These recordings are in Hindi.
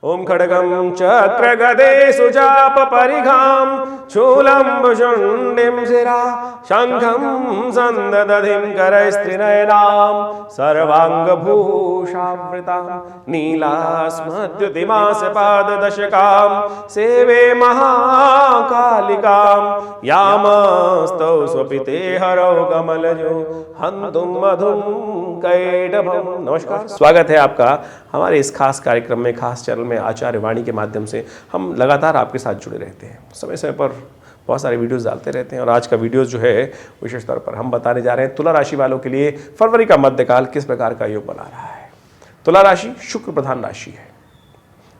ओम खड्गं चक्र गदे सुचाप परिघां शूलं भुशुण्डिं शिरा शंखं सन्ददधिं करैस्त्रिनयनां सर्वाङ्गभूषावृतां नीलास्मद्युतिमासपाददशकां सेवे महाकालिकां यामस्तौ स्वपिते हरौ कमलजो हन्तुं मधुं कैटभं। नमस्कार, स्वागत है आपका हमारे इस खास कार्यक्रम में, खास चैनल में आचार्य वाणी के माध्यम से हम लगातार आपके साथ जुड़े रहते हैं। समय समय पर बहुत सारे वीडियोस डालते रहते हैं और आज का वीडियो जो है विशेष तौर पर हम बताने जा रहे हैं तुला राशि वालों के लिए फरवरी का मध्यकाल किस प्रकार का योग बना रहा है। तुला राशि शुक्र प्रधान राशि है,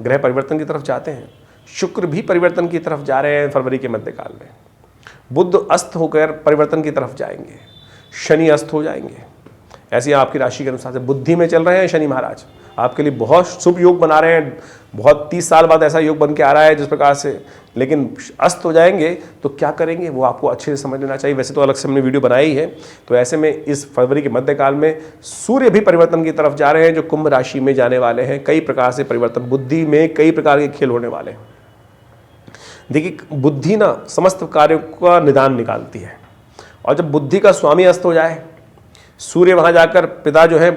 ग्रह परिवर्तन की तरफ जाते हैं, शुक्र भी परिवर्तन की तरफ जा रहे हैं फरवरी के मध्यकाल में। बुध अस्त होकर परिवर्तन की तरफ जाएंगे, शनि अस्त हो जाएंगे। ऐसे आपकी राशि के अनुसार से बुद्धि में चल रहे हैं शनि महाराज, आपके लिए बहुत शुभ योग बना रहे हैं। बहुत 30 साल बाद ऐसा योग बन के आ रहा है जिस प्रकार से, लेकिन अस्त हो जाएंगे तो क्या करेंगे वो आपको अच्छे से समझ लेना चाहिए। वैसे तो अलग से हमने वीडियो बनाई है। तो ऐसे में इस फरवरी के मध्यकाल में सूर्य भी परिवर्तन की तरफ जा रहे हैं, जो कुंभ राशि में जाने वाले हैं। कई प्रकार से परिवर्तन, बुद्धि में कई प्रकार के खेल होने वाले हैं। देखिए, बुद्धि ना समस्त कार्यों का निदान निकालती है, और जब बुद्धि का स्वामी अस्त हो जाए, सूर्य वहाँ जाकर पिता जो है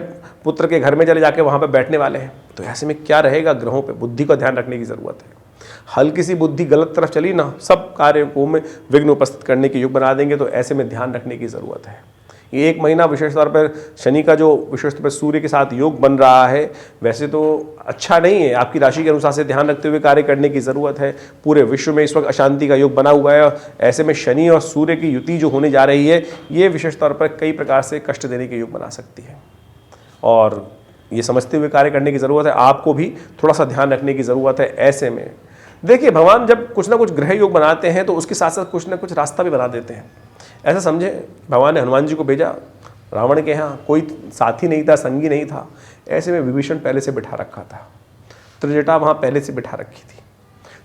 पुत्र के घर में चले जाके वहाँ पे बैठने वाले हैं, तो ऐसे में क्या रहेगा, ग्रहों पे बुद्धि का ध्यान रखने की ज़रूरत है। हल्की सी बुद्धि गलत तरफ चली ना, सब कार्यों को में विघ्न उपस्थित करने के योग बना देंगे। तो ऐसे में ध्यान रखने की ज़रूरत है। ये एक महीना विशेष तौर पर शनि का जो विशेष तौर पर सूर्य के साथ योग बन रहा है, वैसे तो अच्छा नहीं है। आपकी राशि के अनुसार से ध्यान रखते हुए कार्य करने की ज़रूरत है। पूरे विश्व में इस वक्त अशांति का योग बना हुआ है, और ऐसे में शनि और सूर्य की युति जो होने जा रही है, ये विशेष तौर पर कई प्रकार से कष्ट देने के योग बना सकती है, और ये समझते हुए कार्य करने की ज़रूरत है। आपको भी थोड़ा सा ध्यान रखने की ज़रूरत है। ऐसे में देखिए, भगवान जब कुछ ना कुछ ग्रह योग बनाते हैं तो उसके साथ साथ कुछ ना कुछ रास्ता भी बना देते हैं। ऐसा समझे, भगवान ने हनुमान जी को भेजा, रावण के यहाँ कोई साथी नहीं था, संगी नहीं था। ऐसे में विभीषण पहले से बिठा रखा था, त्रिजटा वहाँ पहले से बिठा रखी थी।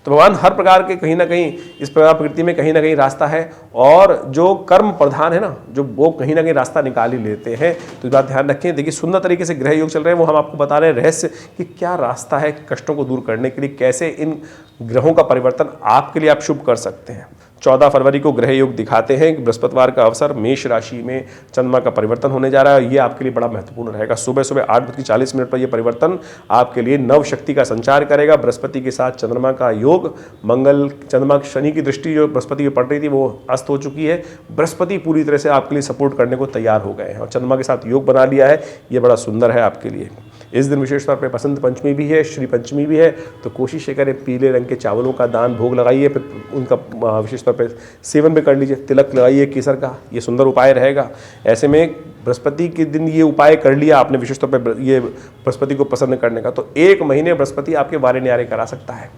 तो भगवान हर प्रकार के कहीं ना कहीं इस प्रकार प्रकृति में कहीं ना कहीं रास्ता है, और जो कर्म प्रधान है ना, जो वो कहीं ना कहीं रास्ता निकाल ही लेते हैं। तो इस बात ध्यान रखें। देखिए, सुंदर तरीके से ग्रह योग चल रहे हैं, वो हम आपको बता रहे हैं रहस्य कि क्या रास्ता है कष्टों को दूर करने के लिए, कैसे इन ग्रहों का परिवर्तन आपके लिए आप शुभ कर सकते हैं। 14 फरवरी को ग्रह योग दिखाते हैं कि बृहस्पतिवार का अवसर, मेष राशि में चंद्रमा का परिवर्तन होने जा रहा है। ये आपके लिए बड़ा महत्वपूर्ण रहेगा। सुबह सुबह 8:40 पर यह परिवर्तन आपके लिए नव शक्ति का संचार करेगा। बृहस्पति के साथ चंद्रमा का योग, मंगल चंद्रमा शनि की दृष्टि जो बृहस्पति पर पड़ रही थी वो अस्त हो चुकी है। बृहस्पति पूरी तरह से आपके लिए सपोर्ट करने को तैयार हो गए हैं और चंद्रमा के साथ योग बना लिया है। ये बड़ा सुंदर है आपके लिए। इस दिन विशेष तौर पर बसंत पंचमी भी है, श्री पंचमी भी है। तो कोशिश ये करें, पीले रंग के चावलों का दान भोग लगाइए, फिर उनका विशेष तौर पर सेवन भी कर लीजिए। तिलक लगाइए केसर का, ये सुंदर उपाय रहेगा। ऐसे में बृहस्पति के दिन ये उपाय कर लिया आपने विशेष तौर पर ये बृहस्पति को प्रसन्न करने का, तो एक महीने बृहस्पति आपके वारे न्यारे करा सकता है।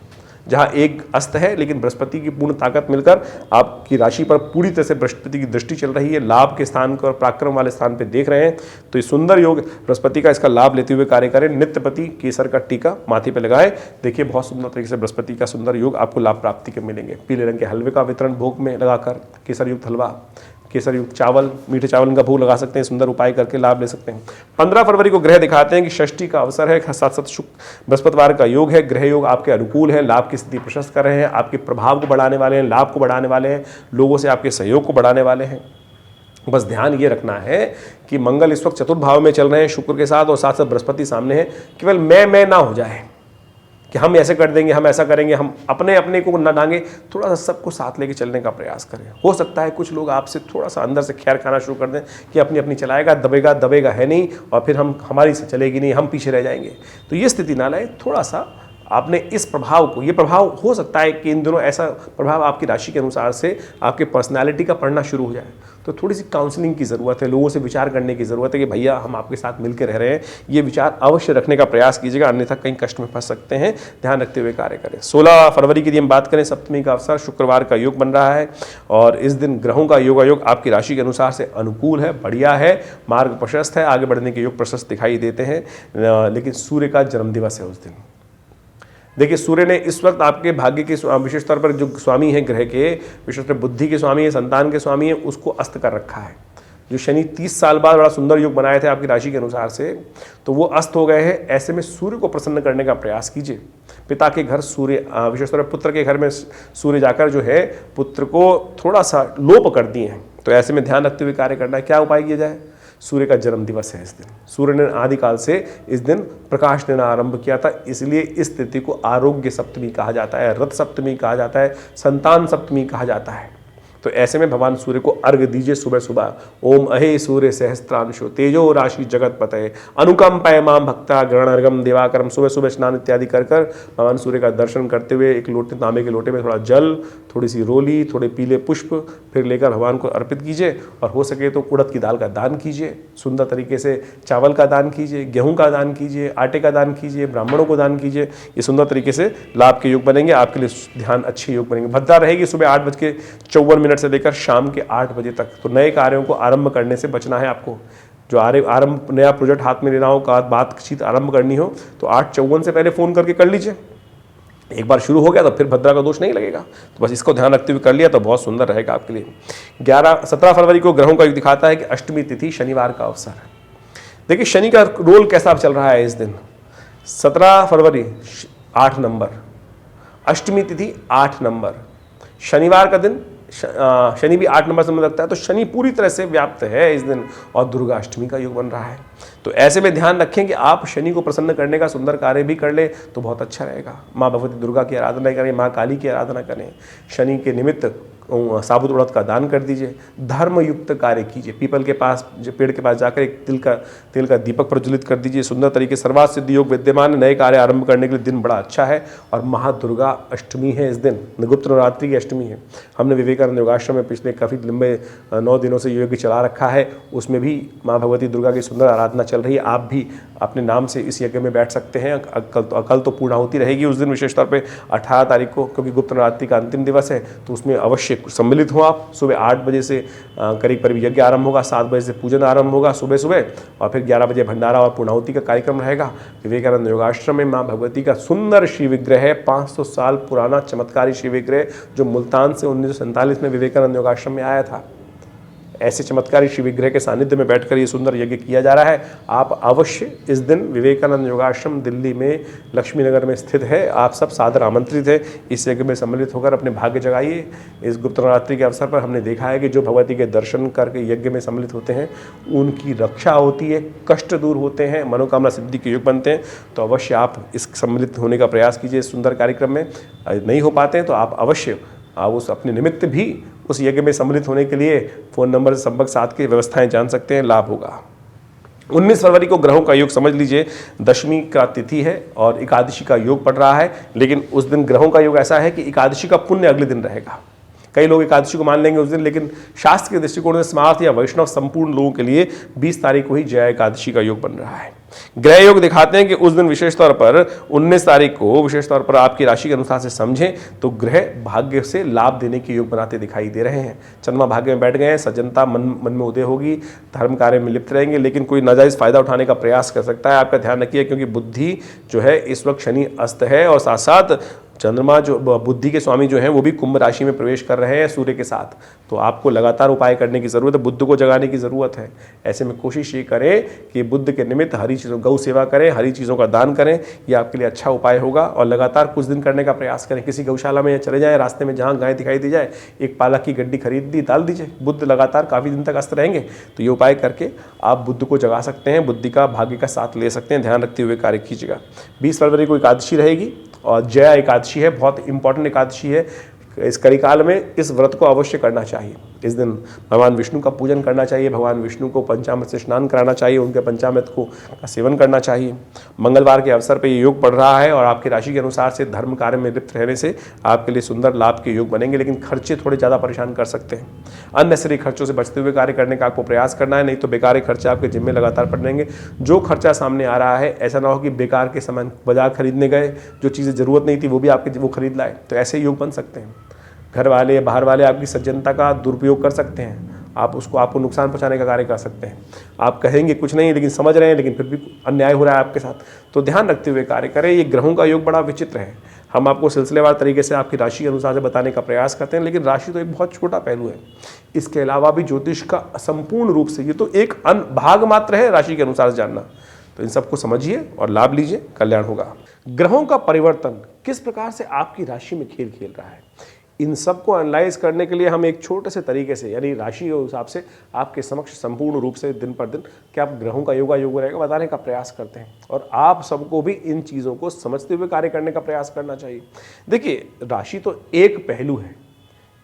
जहाँ एक अस्त है, लेकिन बृहस्पति की पूर्ण ताकत मिलकर आपकी राशि पर पूरी तरह से बृहस्पति की दृष्टि चल रही है। लाभ के स्थान को और पराक्रम वाले स्थान पे देख रहे हैं। तो ये सुंदर योग बृहस्पति का, इसका लाभ लेते हुए कार्य करें। नित्यपति केसर का टीका माथे पे लगाएं। देखिए, बहुत सुंदर तरीके से बृहस्पति का सुंदर योग आपको लाभ प्राप्ति के मिलेंगे। पीले रंग के हलवे का वितरण भोग में लगाकर, केसर युक्त हलवा, केसर युक्त चावल, मीठे चावल का भोग लगा सकते हैं। सुंदर उपाय करके लाभ ले सकते हैं। 15 फरवरी को ग्रह दिखाते हैं कि षष्ठी का अवसर है, साथ साथ शुक्र बृहस्पतिवार का योग है। ग्रह योग आपके अनुकूल है, लाभ की स्थिति प्रशस्त कर रहे हैं, आपके प्रभाव को बढ़ाने वाले हैं, लाभ को बढ़ाने वाले हैं, लोगों से आपके सहयोग को बढ़ाने वाले हैं। बस ध्यान ये रखना है कि मंगल इस वक्त चतुर्थ भाव में चल रहे हैं शुक्र के साथ, और साथ साथ बृहस्पति सामने है। केवल मैं ना हो जाए कि हम ऐसे कर देंगे, हम ऐसा करेंगे, हम अपने को ना डांगे। थोड़ा सा सबको साथ लेके चलने का प्रयास करें। हो सकता है कुछ लोग आपसे थोड़ा सा अंदर से खैर खाना शुरू कर दें कि अपनी चलाएगा, दबेगा है नहीं, और फिर हमारी से चलेगी नहीं, हम पीछे रह जाएंगे। तो ये स्थिति ना लाए। थोड़ा सा आपने इस प्रभाव को, ये प्रभाव हो सकता है कि इन दिनों ऐसा प्रभाव आपकी राशि के अनुसार से आपके पर्सनालिटी का पड़ना शुरू हो जाए। तो थोड़ी सी काउंसलिंग की ज़रूरत है, लोगों से विचार करने की ज़रूरत है कि भैया हम आपके साथ मिलकर रह रहे हैं। ये विचार अवश्य रखने का प्रयास कीजिएगा, अन्यथा कहीं कष्ट में फंस सकते हैं। ध्यान रखते हुए कार्य करें। 16 फरवरी की यदि हम बात करें, सप्तमी का अवसर, शुक्रवार का योग बन रहा है, और इस दिन ग्रहों का योगायोग आपकी राशि के अनुसार से अनुकूल है, बढ़िया है, मार्ग प्रशस्त है, आगे बढ़ने के योग प्रशस्त दिखाई देते हैं। लेकिन सूर्य का जन्मदिवस है उस दिन। देखिए, सूर्य ने इस वक्त आपके भाग्य के विशेष तौर पर जो स्वामी है ग्रह के, विशेष तौर पर बुद्धि के स्वामी है, संतान के स्वामी है, उसको अस्त कर रखा है। जो शनि 30 साल बाद बड़ा सुंदर योग बनाए थे आपकी राशि के अनुसार से, तो वो अस्त हो गए हैं। ऐसे में सूर्य को प्रसन्न करने का प्रयास कीजिए। पिता के घर सूर्य, विशेषतौर पर पुत्र के घर में सूर्य जाकर जो है पुत्र को थोड़ा सा लोप कर दिए हैं, तो ऐसे में ध्यान रखते हुए कार्य करना है। क्या उपाय किया जाए? सूर्य का जन्म दिवस है इस दिन। सूर्य ने आदिकाल से इस दिन प्रकाश देना आरंभ किया था, इसलिए इस तिथि को आरोग्य सप्तमी कहा जाता है, रथ सप्तमी कहा जाता है, संतान सप्तमी कहा जाता है। तो ऐसे में भगवान सूर्य को अर्घ्य दीजिए सुबह सुबह। ओम अहे सूर्य सहस्त्रांशो तेजो राशि जगत पतये अनुकंपय माम भक्ता ग्रहणर्घम दिवाकरम। सुबह सुबह स्नान इत्यादि कर भगवान सूर्य का दर्शन करते हुए एक लोटे, तांबे के लोटे में थोड़ा जल, थोड़ी सी रोली, थोड़े पीले पुष्प फिर लेकर भगवान को अर्पित कीजिए। और हो सके तो उड़द की दाल का दान कीजिए, सुंदर तरीके से चावल का दान कीजिए, गेहूं का दान कीजिए, आटे का दान कीजिए, ब्राह्मणों को दान कीजिए। ये सुंदर तरीके से लाभ के योग बनेंगे, आपके लिए ध्यान अच्छे योग बनेंगे। भद्रा रहेगी सुबह 8:54 से लेकर शाम के 8 बजे तक। तो नए कार्यों को आरंभ करने से बचना है आपको। जो आरंभ नया प्रोजेक्ट हाथ में लेना हो, का बातचीत आरंभ करनी हो, तो 8:54 से पहले फोन करके कर लीजिए। एक बार शुरू हो गया तो फिर भद्रा का दोष नहीं लगेगा। तो बस इसको ध्यान रखते हुए कर लिया तो बहुत सुंदर रहेगा आपके लिए। 17 फरवरी को ग्रहों का योग दिखाता है कि अष्टमी तिथि शनिवार का अवसर है। देखिए शनि का रोल कैसा चल रहा है इस दिन। 17 फरवरी 8 नंबर, अष्टमी तिथि 8 नंबर, शनिवार का दिन, शनि भी 8 नंबर से मुझे लगता है, तो शनि पूरी तरह से व्याप्त है इस दिन और दुर्गा अष्टमी का योग बन रहा है। तो ऐसे में ध्यान रखें कि आप शनि को प्रसन्न करने का सुंदर कार्य भी कर ले तो बहुत अच्छा रहेगा। माँ भगवती दुर्गा की आराधना करें, माँ काली की आराधना करें, शनि के निमित्त साबुत उड़द का दान कर दीजिए, धर्म युक्त कार्य कीजिए। पीपल के पास, जो पेड़ के पास जाकर एक तिल का दीपक प्रज्वलित कर दीजिए। सुंदर तरीके सर्वार्थ सिद्धि योग विद्यमान, नए कार्य आरंभ करने के लिए दिन बड़ा अच्छा है। और महादुर्गा अष्टमी है इस दिन, गुप्त नवरात्रि की अष्टमी है। हमने विवेकानंद योगाश्रम में पिछले काफ़ी लंबे 9 दिनों से यज्ञ चला रखा है, उसमें भी माँ भगवती दुर्गा की सुंदर आराधना चल रही है। आप भी अपने नाम से इस यज्ञ में बैठ सकते हैं। कल तो पूर्णाहुति रहेगी उस दिन, विशेष तौर पे 18 तारीख को, क्योंकि गुप्त नवरात्रि का अंतिम दिवस है, तो उसमें अवश्य सम्मिलित हो आप। सुबह 8 बजे से करीब यज्ञ आरंभ होगा, 7 बजे से पूजन आरंभ होगा सुबह सुबह, और फिर 11 बजे भंडारा और पूर्णाहुति का कार्यक्रम रहेगा। विवेकानंद योगाश्रम में माँ भगवती का सुंदर श्री विग्रह है, 500 साल पुराना चमत्कारी श्री विग्रह, जो मुल्तान से 1947 में विवेकानंद योगाश्रम में आया था। ऐसे चमत्कारी शिव विग्रह के सानिध्य में बैठकर ये सुंदर यज्ञ किया जा रहा है। आप अवश्य इस दिन विवेकानंद योगाश्रम दिल्ली में लक्ष्मी नगर में स्थित है, आप सब सादर आमंत्रित है। इस यज्ञ में सम्मिलित होकर अपने भाग्य जगाइए। इस गुप्त नवरात्रि के अवसर पर हमने देखा है कि जो भगवती के दर्शन करके यज्ञ में सम्मिलित होते हैं उनकी रक्षा होती है, कष्ट दूर होते हैं, मनोकामना सिद्धि के योग बनते हैं। तो अवश्य आप इस सम्मिलित होने का प्रयास कीजिए इस सुंदर कार्यक्रम में। नहीं हो पाते हैं तो आप अवश्य आप उस अपने निमित्त भी उस यज्ञ में सम्मिलित होने के लिए फ़ोन नंबर से संपर्क साथ के व्यवस्थाएं जान सकते हैं, लाभ होगा। 19 फरवरी को ग्रहों का योग समझ लीजिए, दशमी का तिथि है और एकादशी का योग पड़ रहा है। लेकिन उस दिन ग्रहों का योग ऐसा है कि एकादशी का पुण्य अगले दिन रहेगा। कई लोग एकादशी को मान लेंगे उस दिन, लेकिन शास्त्र के दृष्टिकोण से स्मार्त या वैष्णव संपूर्ण लोगों के लिए 20 तारीख को ही जया एकादशी का योग बन रहा है। ग्रह योग दिखाते हैं कि उस दिन विशेष तौर पर 19 तारीख को विशेष तौर पर आपकी राशि के अनुसार से समझें तो ग्रह भाग्य से लाभ देने के योग बनाते दिखाई दे रहे हैं। चंद्रमा भाग्य में बैठ गए हैं, सज्जनता मन में उदय होगी, धर्म कार्य में लिप्त रहेंगे, लेकिन कोई नाजायज फायदा उठाने का प्रयास कर सकता है। आपका ध्यान रखिए, क्योंकि बुद्धि जो है इस वक्त शनि अस्त है और साथ साथ चंद्रमा जो बुद्धि के स्वामी जो हैं वो भी कुंभ राशि में प्रवेश कर रहे हैं सूर्य के साथ। तो आपको लगातार उपाय करने की ज़रूरत है, बुद्ध को जगाने की ज़रूरत है। ऐसे में कोशिश ये करें कि बुद्ध के निमित्त हरी चीज़ों, गौ सेवा करें, हरी चीज़ों का दान करें, ये आपके लिए अच्छा उपाय होगा। और लगातार कुछ दिन करने का प्रयास करें। किसी गौशाला में चले जाएँ, रास्ते में जहाँ गाय दिखाई दी जाए, एक पालक की गड्डी खरीद दी, डाल दीजिए। बुद्ध लगातार काफ़ी दिन तक अस्त रहेंगे, तो ये उपाय करके आप बुद्ध को जगा सकते हैं, बुद्धि का भाग्य का साथ ले सकते हैं। ध्यान रखते हुए कार्य कीजिएगा। 20 फरवरी को एकादशी रहेगी और जया एकादशी है, बहुत इंपॉर्टेंट एकादशी है। इस कलिकाल में इस व्रत को अवश्य करना चाहिए। इस दिन भगवान विष्णु का पूजन करना चाहिए, भगवान विष्णु को पंचामृत से स्नान कराना चाहिए, उनके पंचामृत का सेवन करना चाहिए। मंगलवार के अवसर पर ये योग पड़ रहा है और आपकी राशि के अनुसार से धर्म कार्य में लिप्त रहने से आपके लिए सुंदर लाभ के योग बनेंगे, लेकिन खर्चे थोड़े ज़्यादा परेशान कर सकते हैं। अननेसेसरी खर्चों से बचते हुए कार्य करने का आपको प्रयास करना है, नहीं तो बेकार खर्चे आपके जिम्मे लगातार पड़ेंगे। जो खर्चा सामने आ रहा है, ऐसा ना हो कि बेकार के सामान बाजार खरीदने गए, जो चीज़ें ज़रूरत नहीं थी वो भी आपके वो खरीद लाए, तो ऐसे योग बन सकते हैं। घर वाले बाहर वाले आपकी सज्जनता का दुरुपयोग कर सकते हैं, आपको नुकसान पहुंचाने का कार्य कर सकते हैं। आप कहेंगे कुछ नहीं लेकिन समझ रहे हैं, लेकिन फिर भी अन्याय हो रहा है आपके साथ। तो ध्यान रखते हुए कार्य करें। ये ग्रहों का योग बड़ा विचित्र है। हम आपको सिलसिलेवार तरीके से आपकी राशि के अनुसार से बताने का प्रयास करते हैं, लेकिन राशि तो एक बहुत छोटा पहलू है। इसके अलावा भी ज्योतिष का संपूर्ण रूप से ये तो एक भाग मात्र है राशि के अनुसार से जानना। तो इन सबको समझिए और लाभ लीजिए, कल्याण होगा। ग्रहों का परिवर्तन किस प्रकार से आपकी राशि में खेल खेल रहा है, इन सबको एनालाइज करने के लिए हम एक छोटे से तरीके से, यानी राशि के हिसाब से आपके समक्ष संपूर्ण रूप से दिन पर दिन क्या ग्रहों का योगा योग रहेगा बताने का प्रयास करते हैं। और आप सबको भी इन चीज़ों को समझते हुए कार्य करने का प्रयास करना चाहिए। देखिए, राशि तो एक पहलू है,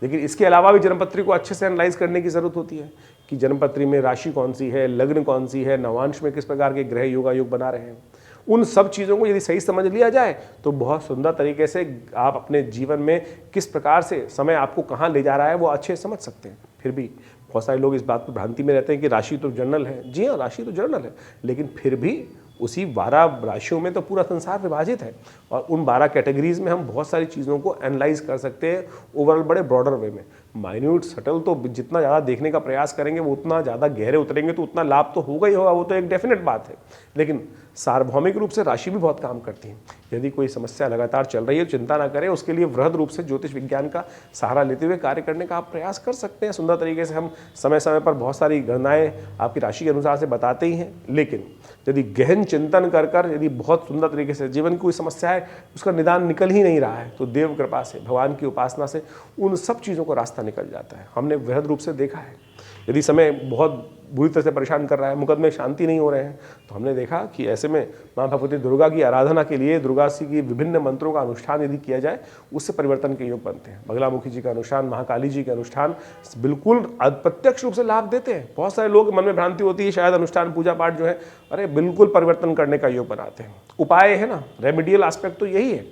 लेकिन इसके अलावा भी जन्मपत्री को अच्छे से एनालाइज करने की जरूरत होती है कि जन्मपत्री में राशि कौन सी है, लग्न कौन सी है, नवांश में किस प्रकार के ग्रह योगा योग बना रहे हैं। उन सब चीज़ों को यदि सही समझ लिया जाए तो बहुत सुंदर तरीके से आप अपने जीवन में किस प्रकार से समय आपको कहाँ ले जा रहा है वो अच्छे समझ सकते हैं। फिर भी बहुत सारे लोग इस बात पर भ्रांति में रहते हैं कि राशि तो जर्नल है। जी हाँ, राशि तो जर्नल है, लेकिन फिर भी उसी 12 राशियों में तो पूरा संसार विभाजित है और उन 12 कैटेगरीज में हम बहुत सारी चीज़ों को एनालाइज कर सकते हैं ओवरऑल बड़े ब्रॉडर वे में। माइन्यूट सटल तो जितना ज़्यादा देखने का प्रयास करेंगे वो उतना ज़्यादा गहरे उतरेंगे तो उतना लाभ तो होगा ही होगा, वो तो एक डेफिनेट बात है। लेकिन सार्वभौमिक रूप से राशि भी बहुत काम करती है। यदि कोई समस्या लगातार चल रही है तो चिंता ना करें, उसके लिए वृहद रूप से ज्योतिष विज्ञान का सहारा लेते हुए कार्य करने का आप प्रयास कर सकते हैं। सुंदर तरीके से हम समय समय पर बहुत सारी गणनाएं आपकी राशि के अनुसार से बताते ही हैं, लेकिन यदि गहन चिंतन कर कर यदि बहुत सुंदर तरीके से जीवन की कोई समस्या है उसका निदान निकल ही नहीं रहा है तो देव कृपा से, भगवान की उपासना से उन सब चीज़ों को रास्ता निकल जाता है। हमने वृहद रूप से देखा है। यदि समय बहुत बुरी तरह से परेशान कर रहा है, मुकदमे शांति नहीं हो रहे हैं, तो हमने देखा कि ऐसे में माँ भगवती दुर्गा की आराधना के लिए दुर्गा जी की विभिन्न मंत्रों का अनुष्ठान यदि किया जाए उससे परिवर्तन के योग बनते हैं। बगलामुखी जी का अनुष्ठान, महाकाली जी के अनुष्ठान बिल्कुल अप्रत्यक्ष रूप से लाभ देते हैं। बहुत सारे लोग मन में भ्रांति होती है शायद अनुष्ठान पूजा पाठ जो है अरे बिल्कुल परिवर्तन करने का योग बनाते हैं। उपाय है ना, रेमेडियल एस्पेक्ट तो यही है।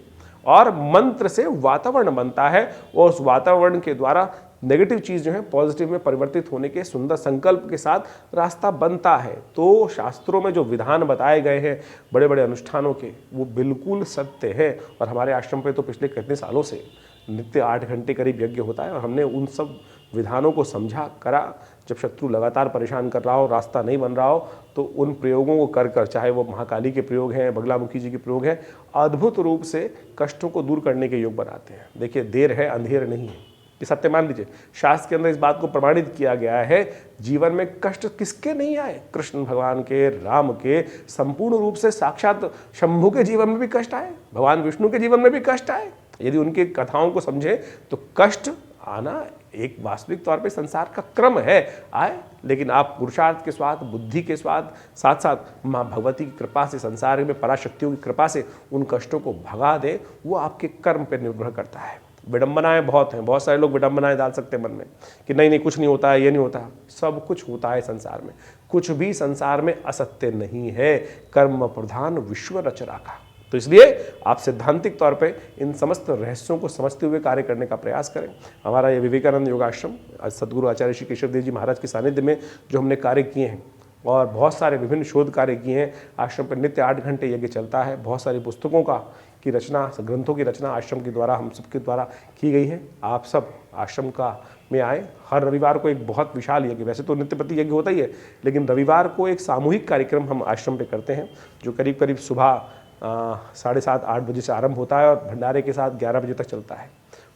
और मंत्र से वातावरण बनता है और उस वातावरण के द्वारा नेगेटिव चीज़ जो है पॉजिटिव में परिवर्तित होने के सुंदर संकल्प के साथ रास्ता बनता है। तो शास्त्रों में जो विधान बताए गए हैं बड़े बड़े अनुष्ठानों के वो बिल्कुल सत्य है। और हमारे आश्रम पे तो पिछले कितने सालों से नित्य 8 घंटे करीब यज्ञ होता है और हमने उन सब विधानों को समझा करा। जब शत्रु लगातार परेशान कर रहा हो, रास्ता नहीं बन रहा हो, तो उन प्रयोगों को कर कर, चाहे वो महाकाली के प्रयोग हैं, बगलामुखी जी के प्रयोग हैं, अद्भुत रूप से कष्टों को दूर करने के योग बनाते हैं। देखिए, देर है अंधेर नहीं है, ये सत्य मान लीजिए। शास्त्र के अंदर इस बात को प्रमाणित किया गया है। जीवन में कष्ट किसके नहीं आए, कृष्ण भगवान के, राम के, संपूर्ण रूप से साक्षात शंभु के जीवन में भी कष्ट आए, भगवान विष्णु के जीवन में भी कष्ट आए। यदि उनकी कथाओं को समझे तो कष्ट आना एक वास्तविक तौर पे संसार का क्रम है, आए। लेकिन आप पुरुषार्थ के साथ, बुद्धि के साथ साथ माँ भगवती की कृपा से, संसार में पराशक्तियों की कृपा से उन कष्टों को भगा दे, वो आपके कर्म पर निर्भर करता है। विडंबनाएं बहुत हैं, बहुत सारे लोग विडंबनाएं डाल सकते हैं मन में कि नहीं नहीं कुछ नहीं होता है, ये नहीं होता। सब कुछ होता है संसार में, कुछ भी संसार में असत्य नहीं है। कर्म प्रधान विश्व रचना का। तो इसलिए आप सैद्धांतिक तौर पे इन समस्त रहस्यों को समझते हुए कार्य करने का प्रयास करें। हमारा ये विवेकानंद योगाश्रम सदगुरु आचार्य श्री केशव देव जी महाराज के सानिध्य में जो हमने कार्य किए हैं और बहुत सारे विभिन्न शोध कार्य किए हैं। आश्रम पर नित्य 8 घंटे यज्ञ चलता है। बहुत सारी पुस्तकों की रचना, ग्रंथों की रचना आश्रम के द्वारा, हम सबके द्वारा की गई है। आप सब आश्रम में आए। हर रविवार को एक बहुत विशाल यज्ञ, वैसे तो नित्य प्रति यज्ञ होता ही है, लेकिन रविवार को एक सामूहिक कार्यक्रम हम आश्रम पे करते हैं जो करीब करीब सुबह 7:30-8 बजे से आरंभ होता है और भंडारे के साथ 11 बजे तक चलता है।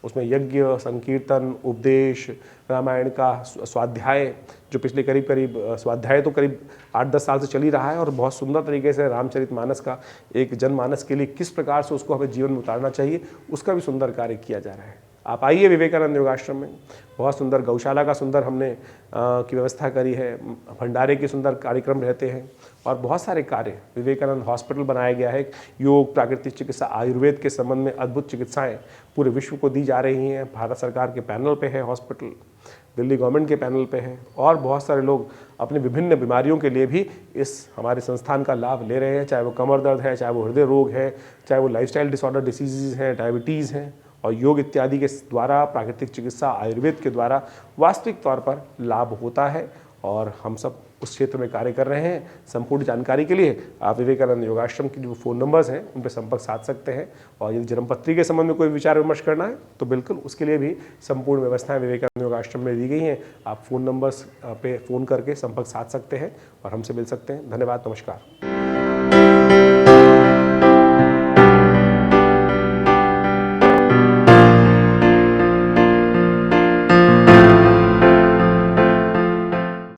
उसमें यज्ञ, संकीर्तन, उपदेश, रामायण का स्वाध्याय, जो पिछले करीब स्वाध्याय तो करीब 8-10 साल से चल ही रहा है और बहुत सुंदर तरीके से रामचरितमानस का एक जनमानस के लिए किस प्रकार से उसको हमें जीवन में उतारना चाहिए उसका भी सुंदर कार्य किया जा रहा है। आप आइए विवेकानंद योगाश्रम में। बहुत सुंदर गौशाला का सुंदर हमने की व्यवस्था करी है, भंडारे के सुंदर कार्यक्रम रहते हैं और बहुत सारे कार्य। विवेकानंद हॉस्पिटल बनाया गया है, योग, प्राकृतिक चिकित्सा, आयुर्वेद के संबंध में अद्भुत चिकित्साएं पूरे विश्व को दी जा रही हैं। भारत सरकार के पैनल पे है हॉस्पिटल, दिल्ली गवर्नमेंट के पैनल पे है और बहुत सारे लोग अपनी विभिन्न बीमारियों के लिए भी इस हमारे संस्थान का लाभ ले रहे हैं। चाहे वो कमर दर्द है, चाहे वो हृदय रोग है, चाहे वो लाइफस्टाइल डिसऑर्डर डिसीज़ हैं, डायबिटीज़ हैं, और योग इत्यादि के द्वारा, प्राकृतिक चिकित्सा, आयुर्वेद के द्वारा वास्तविक तौर पर लाभ होता है और हम सब उस क्षेत्र में कार्य कर रहे हैं। संपूर्ण जानकारी के लिए आप विवेकानंद योगाश्रम की जो फ़ोन नंबर्स हैं उन पर संपर्क साध सकते हैं और यदि जन्मपत्री के संबंध में कोई विचार विमर्श करना है तो बिल्कुल उसके लिए भी संपूर्ण व्यवस्थाएं विवेकानंद योगाश्रम में दी गई हैं। आप फ़ोन नंबर्स पे फ़ोन करके संपर्क साध सकते हैं और हमसे मिल सकते हैं। धन्यवाद, नमस्कार।